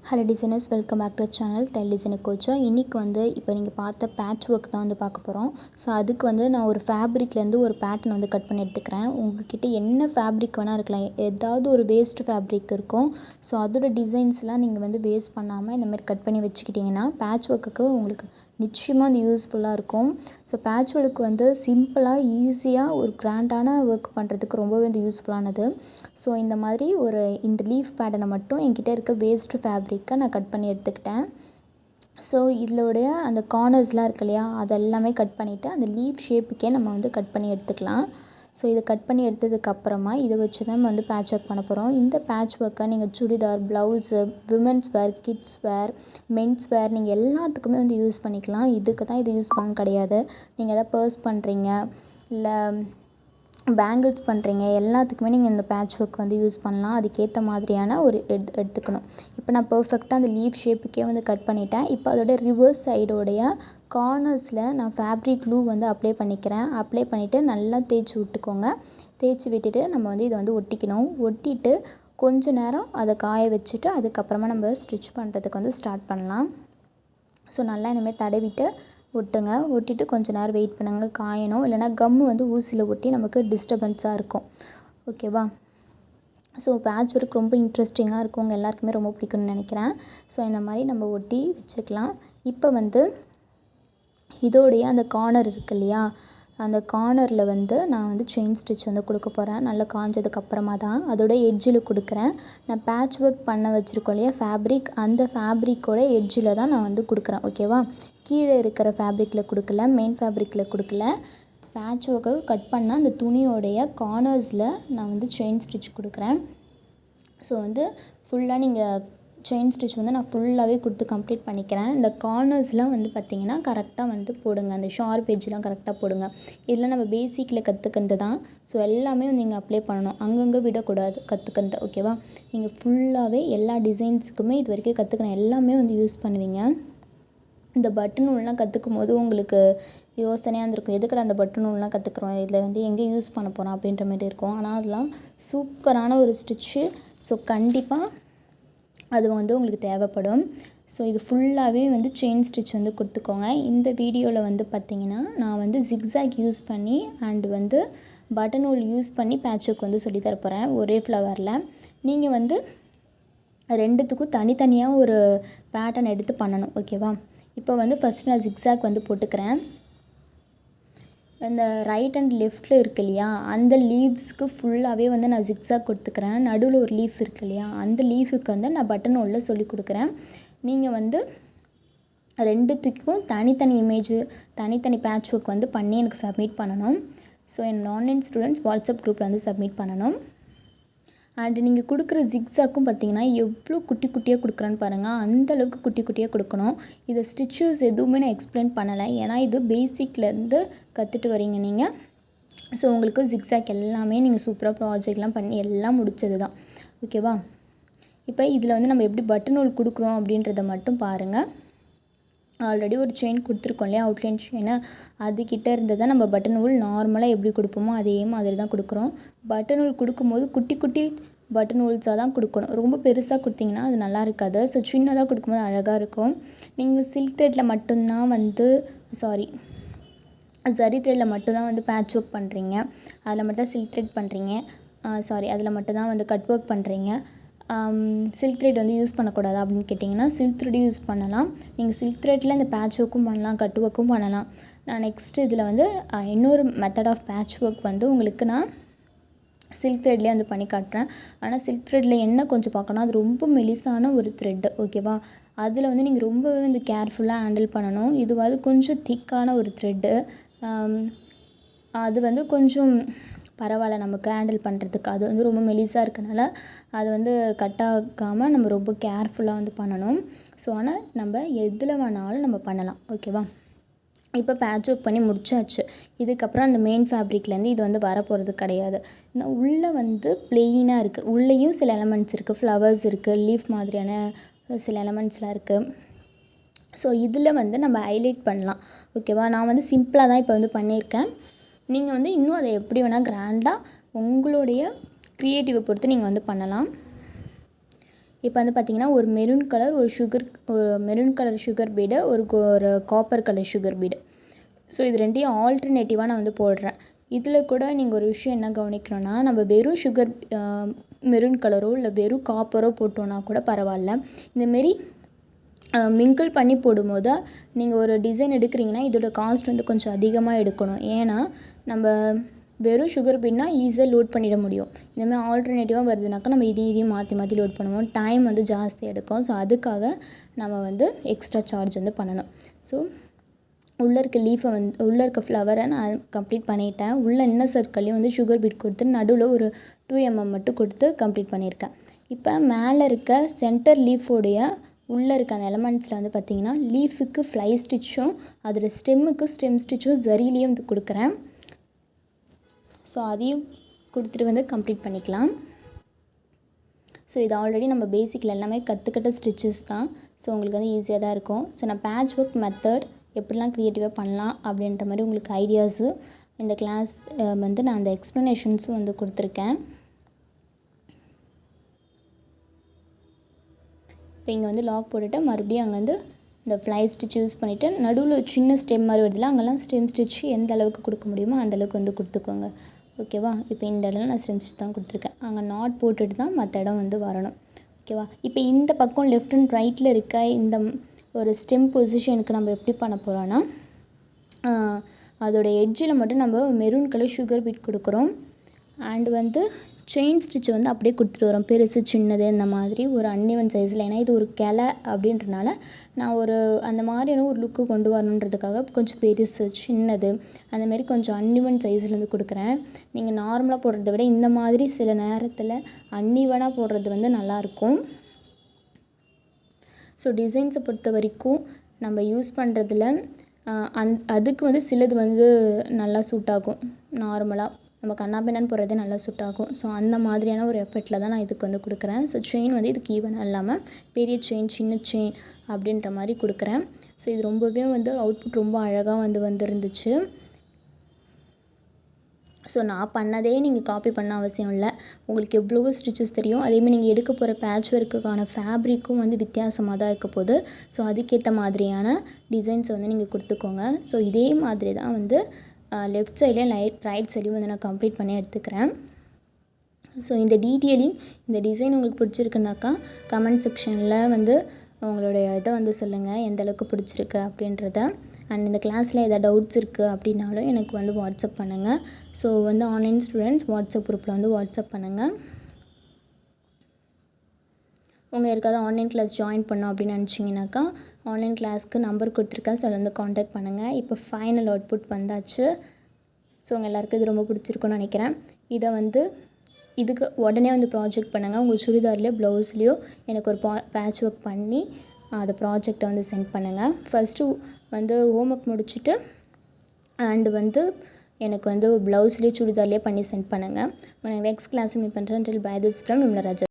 Hello designers, welcome back to channel tailoring couture. இன்றைக்கி வந்து இப்போ நீங்கள் பார்த்த பேட்ச் ஒர்க் தான் வந்து பார்க்க போகிறோம். ஸோ அதுக்கு வந்து நான் ஒரு ஃபேப்ரிக்லேருந்து ஒரு பேட்டர்ன் வந்து கட் பண்ணி எடுத்துக்கிறேன். உங்கள்கிட்ட என்ன ஃபேப்ரிக் வேணால் இருக்கலாம், ஏதாவது ஒரு வேஸ்ட் ஃபேப்ரிக் இருக்கும். ஸோ அதோட டிசைன்ஸ்லாம் நீங்கள் வந்து வேஸ்ட் பண்ணாமல் இந்தமாதிரி கட் பண்ணி வச்சுக்கிட்டிங்கன்னா பேட்ச் ஒர்க்குக்கு உங்களுக்கு நிச்சயமாக அது யூஸ்ஃபுல்லாக இருக்கும். ஸோ பேட்ச் ஒர்க் வந்து சிம்பிளாக ஈஸியாக ஒரு கிராண்டான ஒர்க் பண்ணுறதுக்கு ரொம்பவே வந்து யூஸ்ஃபுல்லானது. ஸோ இந்த மாதிரி இந்த லீஃப் பேட்டர்னை மட்டும் என்கிட்ட இருக்க வேஸ்ட் ஃபேப்ரிக்கை நான் கட் பண்ணி எடுத்துக்கிட்டேன். ஸோ இதோடைய அந்த கார்னர்ஸ்லாம் இருக்கு இல்லையா, அதெல்லாமே கட் பண்ணிவிட்டு அந்த லீஃப் ஷேப்புக்கே நம்ம வந்து கட் பண்ணி எடுத்துக்கலாம். ஸோ இதை கட் பண்ணி எடுத்ததுக்கப்புறமா இதை வச்சு தான் நம்ம வந்து பேட்ச் ஒர்க் பண்ண போகிறோம். இந்த பேட்ச் ஒர்க்கை நீங்கள் சுடிதார், ப்ளவுஸு, விமென்ஸ் வேர், கிட்ஸ் வேர், மென்ஸ் வேர் நீங்கள் எல்லாத்துக்குமே வந்து யூஸ் பண்ணிக்கலாம். இதுக்கு தான் இது யூஸ் பண்ண கிடையாது. நீங்கள் எதாவது பர்ஸ் பண்ணுறீங்க, இல்லை பேங்கிள்ஸ் பண்ணுறீங்க, எல்லாத்துக்குமே நீங்கள் இந்த பேட்ச் ஒர்க் வந்து யூஸ் பண்ணலாம். அதுக்கேற்ற மாதிரியான ஒரு எடுத்துக்கணும். இப்போ நான் பர்ஃபெக்டாக அந்த லீஃப் ஷேப்புக்கே வந்து கட் பண்ணிட்டேன். இப்போ அதோட ரிவர்ஸ் சைடோடைய கார்னர்ஸில் நான் ஃபேப்ரிக் க்ளூ வந்து அப்ளை பண்ணிக்கிறேன். அப்ளை பண்ணிவிட்டு நல்லா தேய்ச்சி விட்டுக்கோங்க. தேய்ச்சி விட்டுட்டு நம்ம வந்து இதை வந்து ஒட்டிக்கணும். ஒட்டிட்டு கொஞ்ச நேரம் அதை காய வச்சுட்டு அதுக்கப்புறமா நம்ம ஸ்டிச் பண்ணுறதுக்கு வந்து ஸ்டார்ட் பண்ணலாம். ஸோ நல்லா இந்தமாதிரி தடவிட்டு ஒட்டுங்க. ஒட்டிட்டு கொஞ்சம் நேரம் வெயிட் பண்ணுங்கள், காயணும். இல்லைனா கம்மு வந்து ஊசியில் ஒட்டி நமக்கு டிஸ்டர்பன்ஸாக இருக்கும். ஓகேவா? ஸோ பேட்ச் ஒர்க் ரொம்ப இன்ட்ரெஸ்டிங்காக இருக்கும், உங்கள் எல்லாருக்குமே ரொம்ப பிடிக்கும்னு நினைக்கிறேன். ஸோ இந்த மாதிரி நம்ம ஒட்டி வச்சுக்கலாம். இப்போ வந்து இதோடைய அந்த கார்னர் இருக்கு இல்லையா, அந்த கார்னரில் வந்து நான் வந்து செயின் ஸ்டிச் வந்து கொடுக்க போகிறேன். நல்லா காஞ்சதுக்கப்புறமா தான் அதோட எட்ஜில் கொடுக்குறேன். நான் பேட்ச் ஒர்க் பண்ண வச்சுருக்கோம் இல்லையா ஃபேப்ரிக், அந்த ஃபேப்ரிக்கோட எட்ஜில் தான் நான் வந்து கொடுக்குறேன். ஓகேவா? கீழே இருக்கிற ஃபேப்ரிக்கில் கொடுக்கல, மெயின் ஃபேப்ரிக்கில் கொடுக்கல. பேட்ச் ஒர்க்கு கட் பண்ணால் அந்த துணியோடைய கார்னர்ஸில் நான் வந்து செயின் ஸ்டிச் கொடுக்குறேன். ஸோ வந்து ஃபுல்லாக நீங்கள் செயின் ஸ்டிச் வந்து நான் ஃபுல்லாகவே கொடுத்து கம்ப்ளீட் பண்ணிக்கிறேன். இந்த கார்னர்ஸ்லாம் வந்து பார்த்திங்கன்னா கரெக்டாக வந்து போடுங்க. அந்த ஷார்ப் எட்ஜெலாம் கரெக்டாக போடுங்க. இதெல்லாம் நம்ம பேசிக்கில் கற்றுக்கிறது தான். ஸோ எல்லாமே வந்து நீங்கள் அப்ளை பண்ணணும், அங்கங்கே விடக்கூடாது கற்றுக்கிறது. ஓகேவா? நீங்கள் ஃபுல்லாகவே எல்லா டிசைன்ஸுக்குமே இது வரைக்கும் கற்றுக்கணும் எல்லாமே வந்து யூஸ் பண்ணுவீங்க. இந்த பட்டன் நூல்லாம் கற்றுக்கும் போது உங்களுக்கு யோசனையாக இருந்திருக்கும், எதுக்கடா அந்த பட்டன் நூல்லாம் கற்றுக்குறோம், இதில் வந்து எங்கே யூஸ் பண்ண போகிறோம் அப்படின்ற மாதிரி இருக்கும். ஆனால் அதெல்லாம் சூப்பரான ஒரு ஸ்டிச்சு. ஸோ கண்டிப்பாக அது வந்து உங்களுக்கு தேவைப்படும். ஸோ இது ஃபுல்லாகவே வந்து செயின் ஸ்டிச் வந்து கொடுத்துக்கோங்க. இந்த வீடியோவில் வந்து பார்த்திங்கன்னா நான் வந்து ஜிக்ஸாக் யூஸ் பண்ணி அண்டு வந்து பட்டன் ஹோல் யூஸ் பண்ணி பேட்ச் ஒர்க் வந்து சொல்லி தரப்போகிறேன் ஒரே ஃப்ளவரில். நீங்கள் வந்து ரெண்டுத்துக்கும் தனித்தனியாக ஒரு பேட்டர்ன் எடுத்து பண்ணணும். ஓகேவா? இப்போ வந்து ஃபஸ்ட் நான் ஜிக்ஸாக் வந்து போட்டுக்கிறேன். அந்த ரைட் அண்ட் லெஃப்ட்டில் இருக்கு இல்லையா, அந்த லீவ்ஸ்க்கு ஃபுல்லாகவே வந்து நான் ஜிக்ஸாக் கொடுத்துக்கிறேன். நடுவில் ஒரு லீஃப் இருக்கு இல்லையா, அந்த லீஃபுக்கு வந்து நான் பட்டன் ஹோலில் சொல்லி கொடுக்குறேன். நீங்கள் வந்து ரெண்டுத்துக்கும் தனித்தனி இமேஜ், தனித்தனி பேட்ச் ஒர்க் வந்து பண்ணி எனக்கு சப்மிட் பண்ணணும். ஸோ என் ஆன்லைன் ஸ்டூடெண்ட்ஸ் வாட்ஸ்அப் குரூப்பில் வந்து சப்மிட் பண்ணணும். அண்டு நீங்கள் கொடுக்குற ஜிக்ஸாக்கும் பார்த்திங்கன்னா எவ்வளோ குட்டி குட்டியாக கொடுக்குறான்னு பாருங்கள், அந்தளவுக்கு குட்டி குட்டியாக கொடுக்கணும். இதை ஸ்டிச்சஸ் எதுவுமே நான் எக்ஸ்பிளைன் பண்ணலை, ஏன்னா இது பேசிக்லேருந்து கற்றுட்டு வரீங்க நீங்கள். ஸோ உங்களுக்கு ஜிக்ஸாக் எல்லாமே நீங்கள் சூப்பராக ப்ராஜெக்ட்லாம் பண்ணி எல்லாம் முடித்தது தான். ஓகேவா? இப்போ இதில் வந்து நம்ம எப்படி பட்டன் ஹோல் கொடுக்குறோம் அப்படின்றத மட்டும் பாருங்கள். ஆல்ரெடி ஒரு செயின் கொடுத்துருக்கோம் இல்லையா, அவுட்லைன் செயினை, அதுக்கிட்ட இருந்து தான் நம்ம பட்டன் ஹோல் நார்மலாக எப்படி கொடுப்போமோ அதே மாதிரி தான் கொடுக்குறோம். பட்டன் ஹோல் கொடுக்கும்போது குட்டி குட்டி பட்டன் ஹோல்ஸாக தான் கொடுக்கணும். ரொம்ப பெருசாக கொடுத்திங்கன்னா அது நல்லா இருக்காது. ஸோ சின்னதாக கொடுக்கும்போது அழகாக இருக்கும். நீங்கள் சில்க் த்ரெட்டில் மட்டும்தான் வந்து ஜரி த்ரெட்டில் மட்டும்தான் வந்து பேட்ச் ஒர்க் பண்ணுறீங்க, அதில் மட்டும் தான் சில்க் த்ரெட் பண்ணுறீங்க, அதில் மட்டும்தான் வந்து கட் ஒர்க் பண்ணுறீங்க, சில்க் த்ரெட் வந்து யூஸ் பண்ணக்கூடாது அப்படின்னு கேட்டிங்கன்னா சில்க் த்ரெட் யூஸ் பண்ணலாம். நீங்கள் சில்க் த்ரெட்டில் இந்த பேட்ச் ஒர்க்கும் பண்ணலாம், கட் ஒர்க்கும் பண்ணலாம். நான் நெக்ஸ்ட்டு இதில் வந்து இன்னொரு மெத்தட் ஆஃப் பேட்ச் ஒர்க் வந்து உங்களுக்கு நான் சில்க் த்ரெட்லேயே வந்து பண்ணி காட்டுறேன். ஆனால் சில்க் த்ரெட்டில் என்ன கொஞ்சம் பார்க்கணும், அது ரொம்ப மெலிசான ஒரு த்ரெட்டு. ஓகேவா? அதில் வந்து நீங்கள் ரொம்பவே வந்து கேர்ஃபுல்லாக ஹேண்டில் பண்ணணும். இதுவாது கொஞ்சம் திக்கான ஒரு த்ரெட்டு, அது வந்து கொஞ்சம் பரவாயில்ல நமக்கு ஹேண்டில் பண்ணுறதுக்கு. அது வந்து ரொம்ப மெலிசாக இருக்கனால அது வந்து கட் ஆகாமல் நம்ம ரொம்ப கேர்ஃபுல்லாக வந்து பண்ணணும். ஸோ ஆனால் நம்ம எதில் வேணாலும் நம்ம பண்ணலாம். ஓகேவா? இப்போ பேட்ச் ஒர்க் பண்ணி முடிச்சாச்சு. இதுக்கப்புறம் அந்த மெயின் ஃபேப்ரிக்லேருந்து இது வந்து வரப்போகிறது கிடையாது. ஏன்னா உள்ளே வந்து ப்ளெயினாக இருக்குது, உள்ளேயும் சில எலமெண்ட்ஸ் இருக்குது, ஃப்ளவர்ஸ் இருக்குது, லீஃப் மாதிரியான சில எலமெண்ட்ஸ்லாம் இருக்குது. ஸோ இதில் வந்து நம்ம ஹைலைட் பண்ணலாம். ஓகேவா? நான் வந்து சிம்பிளாக தான் இப்போ வந்து பண்ணியிருக்கேன். நீங்கள் வந்து இன்னும் அதை எப்படி வேணால் கிராண்டாக உங்களுடைய க்ரியேட்டிவை பொறுத்து நீங்கள் வந்து பண்ணலாம். இப்போ வந்து பார்த்திங்கன்னா ஒரு மெரூன் கலர் சுகர் பீடு, ஒரு copper colour sugar bead. So இது ரெண்டையும் ஆல்டர்னேட்டிவாக நான் வந்து போடுறேன். இதில் கூட நீங்கள் ஒரு விஷயம் என்ன கவனிக்கணும்னா, நம்ம வெறும் மெரூன் கலரோ இல்லை வெறும் காப்பரோ போட்டோன்னா கூட பரவாயில்ல. இந்தமாரி மிங்கிள் பண்ணி போடும்போது நீங்கள் ஒரு டிசைன் எடுக்கிறீங்கன்னா இதோட காஸ்ட் வந்து கொஞ்சம் அதிகமாக எடுக்கணும். ஏன்னா நம்ம வெறும் சுகர் பீட்னா ஈஸியாக லோட் பண்ணிட முடியும். இந்தமாதிரி ஆல்டர்னேட்டிவாக வருதுனாக்கா நம்ம இதையும் மாற்றி லோட் பண்ணுவோம். டைம் வந்து ஜாஸ்தி எடுக்கும். ஸோ அதுக்காக நம்ம வந்து எக்ஸ்ட்ரா சார்ஜ் வந்து பண்ணணும். ஸோ உள்ளே இருக்க ஃப்ளவரை நான் கம்ப்ளீட் பண்ணிட்டேன். உள்ள இன்னர் சர்க்கிள்லேயும் வந்து சுகர் பீட் கொடுத்து நடுவில் ஒரு 2 mm மட்டும் கொடுத்து கம்ப்ளீட் பண்ணியிருக்கேன். இப்போ மேலே இருக்க சென்டர் லீஃபோடைய உள்ளே இருக்க அந்த எலமெண்ட்ஸில் வந்து பார்த்திங்கன்னா லீஃபுக்கு ஃப்ளை ஸ்டிச்சும் அதோடய ஸ்டெம்முக்கு ஸ்டெம் ஸ்டிச்சும் ஜரிலேயே வந்து கொடுக்குறேன். ஸோ அதையும் கொடுத்துட்டு வந்து கம்ப்ளீட் பண்ணிக்கலாம். ஸோ இது ஆல்ரெடி நம்ம பேசிக்கில் எல்லாமே கற்றுக்கிட்ட ஸ்டிச்சஸ் தான். ஸோ உங்களுக்கு வந்து ஈஸியாக தான் இருக்கும். ஸோ நான் பேட்ச் ஒர்க் மெத்தட் எப்படிலாம் க்ரியேட்டிவாக பண்ணலாம் அப்படின்ற மாதிரி உங்களுக்கு ஐடியாஸு இந்த கிளாஸ் வந்து நான் அந்த எக்ஸ்ப்ளனேஷன்ஸும் வந்து கொடுத்துருக்கேன். இப்போ இங்கே வந்து லாக் போட்டுட்டு மறுபடியும் அங்கே வந்து இந்த ஃப்ளை ஸ்டிச் யூஸ் பண்ணிவிட்டு நடுவில் சின்ன ஸ்டெம் மாதிரி வருதுல அங்கெல்லாம் ஸ்டெம் ஸ்டிச் எந்த அளவுக்கு கொடுக்க முடியுமோ அந்தளவுக்கு வந்து கொடுத்துக்கோங்க. ஓகேவா? இப்போ இந்த இடத்துல நான் ஸ்டெம் ஸ்டிச் தான் கொடுத்துருக்கேன். அங்கே நாட் போட்டுட்டு தான் மற்ற இடம் வந்து வரணும். ஓகேவா? இப்போ இந்த பக்கம் லெஃப்ட் அண்ட் ரைட்டில் இருக்க இந்த ஒரு ஸ்டெம் பொசிஷனுக்கு நம்ம எப்படி பண்ண போகிறோன்னா, அதோடய எட்ஜில் மட்டும் நம்ம மெரூன் கலர் சுகர் பீட் கொடுக்குறோம். அண்ட் வந்து செயின் ஸ்டிச் வந்து அப்படியே கொடுத்துட்டு வரோம். பெருசு சின்னது இந்த மாதிரி ஒரு அன்இவன் சைஸில். ஏன்னா இது ஒரு கிளை அப்படின்றனால நான் அந்த மாதிரியான ஒரு லுக்கு கொண்டு வரணுன்றதுக்காக கொஞ்சம் பெருசு சின்னது அந்தமாரி கொஞ்சம் அன்இவன் சைஸில் வந்து கொடுக்குறேன். நீங்கள் நார்மலாக போடுறத விட இந்த மாதிரி சில நேரத்தில் அன்இவனாக போடுறது வந்து நல்லாயிருக்கும். ஸோ டிசைன்ஸை பொறுத்த வரைக்கும் நம்ம யூஸ் பண்ணுறதுல அதுக்கு வந்து சிலது வந்து நல்லா சூட் ஆகும். நார்மலாக நம்ம கண்ணாபின்னான்னு போடுறதே நல்லா சூட் ஆகும். ஸோ அந்த மாதிரியான ஒரு எஃபெக்டில் தான் நான் இதுக்கு வந்து கொடுக்குறேன். ஸோ செயின் வந்து இதுக்கு ஈவனாக இல்லாமல் பெரிய செயின் சின்ன செயின் அப்படின்ற மாதிரி கொடுக்குறேன். ஸோ இது ரொம்பவே வந்து அவுட்புட் ரொம்ப அழகாக வந்துருந்துச்சு. ஸோ நான் பண்ணதே நீங்கள் காப்பி பண்ண அவசியம் இல்லை. உங்களுக்கு எவ்வளவோ ஸ்டிச்சஸ் தெரியும். அதேமாதிரி நீங்கள் எடுக்க போகிற பேட்ச் ஒர்க்குக்கான ஃபேப்ரிக்கும் வந்து வித்தியாசமாக தான் இருக்க போகுது. ஸோ அதுக்கேற்ற மாதிரியான டிசைன்ஸை வந்து நீங்கள் கொடுத்துக்கோங்க. ஸோ இதே மாதிரி தான் வந்து லெஃப்ட் சைட்லேயும் ரைட் சைட்லேயும் வந்து நான் கம்ப்ளீட் பண்ணி எடுத்துக்கிறேன். ஸோ இந்த டீட்டெயிலிங் இந்த டிசைன் உங்களுக்கு பிடிச்சிருக்குனாக்கா கமெண்ட் செக்ஷனில் வந்து உங்களுடைய இதை வந்து சொல்லுங்கள், எந்த அளவுக்கு பிடிச்சிருக்கு அப்படின்றத. அண்ட் இந்த கிளாஸில் எதாவது டவுட்ஸ் இருக்குது அப்படின்னாலும் எனக்கு வந்து வாட்ஸ்அப் பண்ணுங்கள். ஸோ வந்து ஆன்லைன் ஸ்டூடெண்ட்ஸ் வாட்ஸ்அப் குரூப்பில் வந்து வாட்ஸ்அப் பண்ணுங்கள். உங்கள் யாருக்காவது ஆன்லைன் கிளாஸ் ஜாயின் பண்ணோம் அப்படின்னு நினச்சிங்கனாக்கா ஆன்லைன் கிளாஸ்க்கு நம்பர் கொடுத்துருக்கேன். ஸோ அதில் வந்து காண்டாக்ட் பண்ணுங்கள். இப்போ ஃபைனல் அவுட்புட் வந்தாச்சு. ஸோ உங்கள் எல்லாருக்கும் இது ரொம்ப பிடிச்சிருக்குன்னு நினைக்கிறேன். இதை வந்து இதுக்கு உடனே வந்து ப்ராஜெக்ட் பண்ணுங்கள். உங்கள் சுடிதார்லேயோ ப்ளவுஸ்லேயோ எனக்கு ஒரு பேட்ச் ஒர்க் பண்ணி அந்த ப்ராஜெக்டை வந்து சென்ட் பண்ணுங்கள். ஃபஸ்ட்டு வந்து ஹோம் ஒர்க் முடிச்சுட்டு அண்டு வந்து எனக்கு வந்து ப்ளவுஸ்லேயே சுடிதார்லேயே பண்ணி சென்ட் பண்ணுங்கள். உனக்கு நெக்ஸ்ட் கிளாஸ் மீட் பண்ணுறேன். டில் பை திஸ் ஃப்ரம் இம்லராஜா.